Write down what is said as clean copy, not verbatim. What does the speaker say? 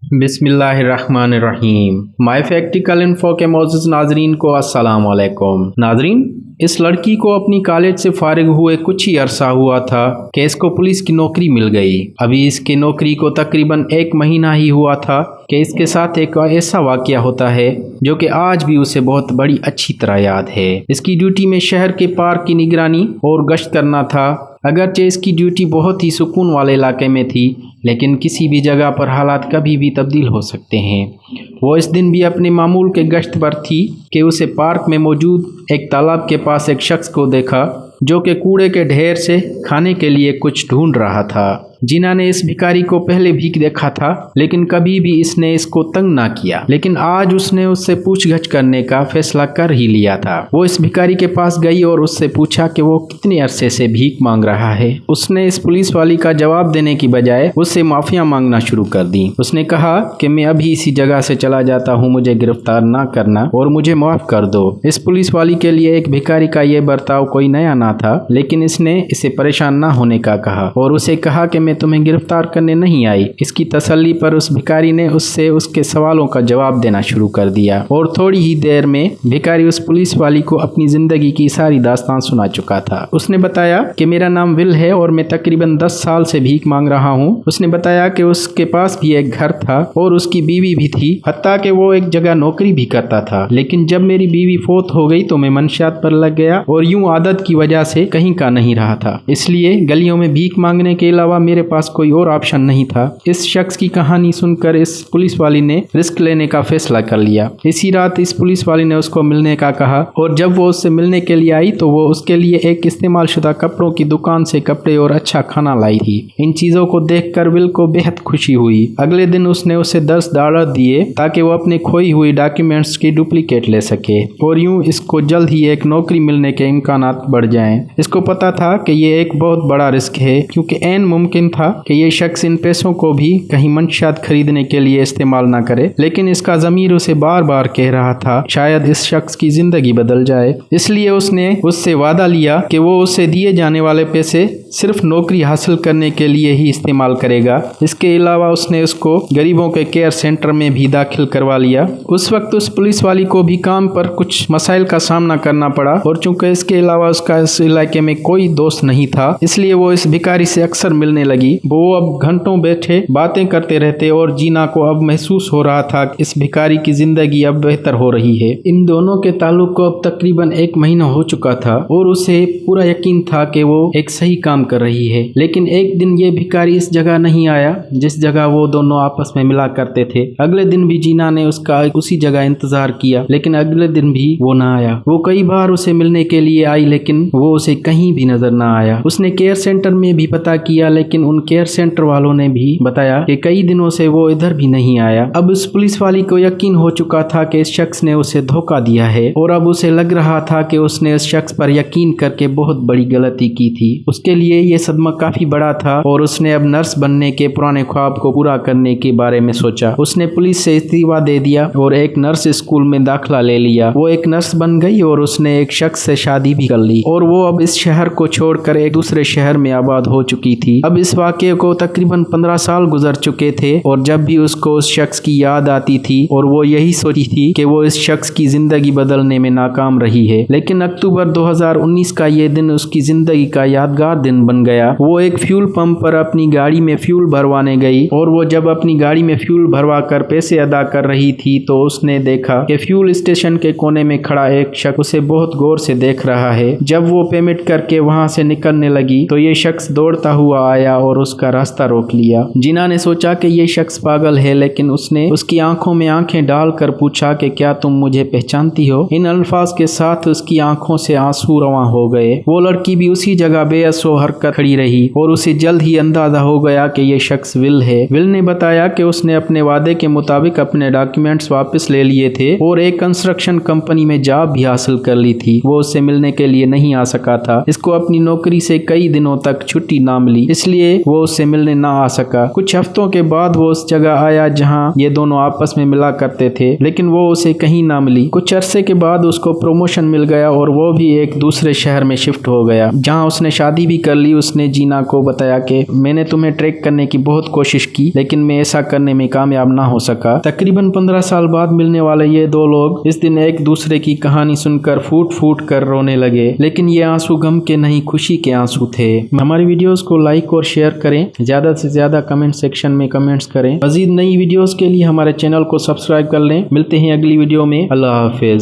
बिस्मिल्लाहिर्रहमानिर्रहीम। माई फैक्टिकल इन्फो के मोअज़्ज़ज़ नाजरीन को अस्सलाम वालेकुम। नाजरीन, इस लड़की को अपनी कॉलेज से फारिग हुए कुछ ही अरसा हुआ था कि इसको पुलिस की नौकरी मिल गई। अभी इसकी नौकरी को तकरीबन 1 महीना ही हुआ था कि इसके साथ एक ऐसा वाक़या होता है जो कि आज भी उसे बहुत बड़ी अच्छी तरह याद है। इसकी ड्यूटी में शहर के पार्क की निगरानी और गश्त करना था। अगरचे इसकी ड्यूटी बहुत ही सुकून वाले इलाके में थी, लेकिन किसी भी जगह पर हालात कभी भी तब्दील हो सकते हैं। वो इस दिन भी अपने मामूल के गश्त पर थी कि उसे पार्क में मौजूद एक तालाब के पास एक शख्स को देखा जो कि कूड़े के ढेर से खाने के लिए कुछ ढूंढ रहा था। जिना ने इस भिखारी को पहले भी देखा था, लेकिन कभी भी इसने इसको तंग ना किया, लेकिन आज उसने उससे पूछगछ करने का फैसला कर ही लिया था। वो इस भिखारी के पास गई और उससे पूछा कि वो कितने अरसे से भीख मांग रहा है। उसने इस पुलिस वाली का जवाब देने की बजाय उससे माफिया मांगना शुरू कर दी। उसने कहा कि मैं अभी इसी जगह से चला जाता हूँ, मुझे गिरफ्तार ना करना और मुझे माफ कर दो। इस पुलिस वाली के लिए एक भिखारी का ये बर्ताव कोई नया ना था, लेकिन इसने इसे परेशान ना होने का कहा और उसे कहा कि मैं तुम्हें गिरफ्तार करने नहीं आई। इसकी तसल्ली पर उस भिखारी ने उससे उसके सवालों का जवाब देना शुरू कर दिया और थोड़ी ही देर में भिखारी उस पुलिस वाली को अपनी जिंदगी की सारी दास्तान सुना चुका था। उसने बताया कि मेरा नाम विल है और मैं तकरीबन 10 साल से भीख मांग रहा हूँ। उसने बताया कि उसके पास भी एक घर था और उसकी बीवी भी थी, हत्ता कि वो एक जगह नौकरी भी करता था। लेकिन जब मेरी बीवी फोत हो गई तो मैं मंशियात पर लग गया और यूं आदत की वजह से कहीं का नहीं रहा था, इसलिए गलियों में भीख मांगने के अलावा मेरे पास कोई और ऑप्शन नहीं था। इस शख्स की कहानी सुनकर इस पुलिस वाली ने रिस्क लेने का फैसला कर लिया। इसी रात इस पुलिस वाली ने उसको मिलने का कहा और जब वो उससे मिलने के लिए आई तो वो उसके लिए एक इस्तेमाल शुदा कपड़ों की दुकान से कपड़े और अच्छा खाना लाई थी। इन चीजों को देखकर विल को बेहद खुशी हुई। अगले दिन उसने उसे $10 दिए ताकि वो अपने खोई हुई डॉक्यूमेंट्स की डुप्लीकेट ले सके और यूं इसको जल्द ही एक नौकरी मिलने के इम्कानात बढ़ जाएं। इसको पता था कि ये एक बहुत बड़ा रिस्क है, क्योंकि ऐन मुमकिन था कि ये शख्स इन पैसों को भी कहीं मंशियात खरीदने के लिए इस्तेमाल ना करे, लेकिन इसका ज़मीर उसे बार बार कह रहा था शायद इस शख्स की जिंदगी बदल जाए। इसलिए उसने उससे वादा लिया कि वो उसे दिए जाने वाले पैसे सिर्फ नौकरी हासिल करने के लिए ही इस्तेमाल करेगा। इसके अलावा उसने उसको गरीबों के केयर सेंटर में भी दाखिल करवा लिया। उस वक्त उस पुलिस वाली को भी काम पर कुछ मसाइल का सामना करना पड़ा और चूंकि इसके अलावा उसका इस इलाके में कोई दोस्त नहीं था, इसलिए वो इस भिखारी से अक्सर मिलने लगी। वो अब घंटों बैठे बातें करते रहते और जीना को अब महसूस हो रहा था कि इस भिखारी की जिंदगी अब बेहतर हो रही है। इन दोनों के ताल्लुक को अब तकरीबन 1 महीना हो चुका था और उसे पूरा यकीन था कि वो एक सही काम कर रही है। लेकिन एक दिन ये भिखारी इस जगह नहीं आया जिस जगह वो दोनों आपस में मिला करते थे। अगले दिन भी जीना ने उसका उसी जगह इंतजार किया, लेकिन अगले दिन भी वो ना आया। वो कई बार उसे मिलने के लिए आई, लेकिन वो उसे कहीं भी नजर ना आया। उसने केयर सेंटर में भी पता किया, लेकिन उन केयर सेंटर वालों ने भी बताया कि कई दिनों से वो इधर भी नहीं आया। अब उस पुलिस वाली को यकीन हो चुका था कि इस शख्स ने उसे धोखा दिया है और अब उसे लग रहा था कि उसने इस शख्स पर यकीन करके बहुत बड़ी गलती की थी। उसके लिए ये सदमा काफी बड़ा था और उसने अब नर्स बनने के पुराने ख्वाब को पूरा करने के बारे में सोचा। उसने पुलिस से इस्तीफा दे दिया और एक नर्स स्कूल में दाखिला ले लिया। वो एक नर्स बन गई और उसने एक शख्स से शादी भी कर ली और वो अब इस शहर को छोड़कर एक दूसरे शहर में आबाद हो चुकी थी। अब इस वाक़े को तकरीबन 15 साल गुजर चुके थे और जब भी उसको उस शख्स की याद आती थी और वो यही सोचती थी कि वो इस शख्स की जिंदगी बदलने में नाकाम रही है। लेकिन अक्टूबर 2019 का ये दिन उसकी जिंदगी का यादगार दिन बन गया। वो एक फ्यूल पंप पर अपनी गाड़ी में फ्यूल भरवाने गई और वो जब अपनी गाड़ी में फ्यूल भरवा कर पैसे अदा कर रही थी तो उसने देखा कि फ्यूल स्टेशन के कोने में खड़ा एक शख्स उसे बहुत गौर से देख रहा है। जब वो पेमेंट करके वहाँ से निकलने लगी तो ये शख्स दौड़ता हुआ आया और उसका रास्ता रोक लिया। जिना ने सोचा कि ये शख्स पागल है, लेकिन उसने उसकी आंखों में आंखें डालकर पूछा कि क्या तुम मुझे पहचानती हो। इन अल्फाज के साथ उसकी आंखों से आंसू रवां हो गए। वो लड़की भी उसी जगह बेअसो हरकत खड़ी रही और उसे जल्द ही अंदाजा हो गया कि ये शख्स विल है। विल ने बताया कि उसने अपने वादे के मुताबिक अपने डॉक्यूमेंट्स वापस ले लिए थे और एक कंस्ट्रक्शन कंपनी में जॉब भी हासिल कर ली थी। वो उससे मिलने के लिए नहीं आ सका था। इसको अपनी नौकरी से कई दिनों तक छुट्टी ना मिली, इसलिए वो उससे मिलने ना आ सका। कुछ हफ्तों के बाद वो उस जगह आया जहां ये दोनों आपस में मिला करते थे, लेकिन वो उसे कहीं ना मिली। कुछ अरसे के बाद उसको प्रमोशन मिल गया और वो भी एक दूसरे शहर में शिफ्ट हो गया जहां उसने शादी भी कर لی उसने जीना को बताया कि मैंने तुम्हें ट्रैक करने की बहुत कोशिश की, लेकिन मैं ऐसा करने में कामयाब ना हो सका। तकरीबन 15 साल बाद मिलने वाले ये दो लोग इस दिन एक दूसरे की कहानी सुनकर फूट फूट कर रोने लगे, लेकिन ये आंसू गम के नहीं, खुशी के आंसू थे। हमारी वीडियोस को लाइक और शेयर करें, ज्यादा से ज्यादा कमेंट सेक्शन में कमेंट्स करें। मजीद नई वीडियोस के लिए हमारे चैनल को सब्सक्राइब कर लें। मिलते हैं अगली वीडियो में। अल्लाह हाफिज।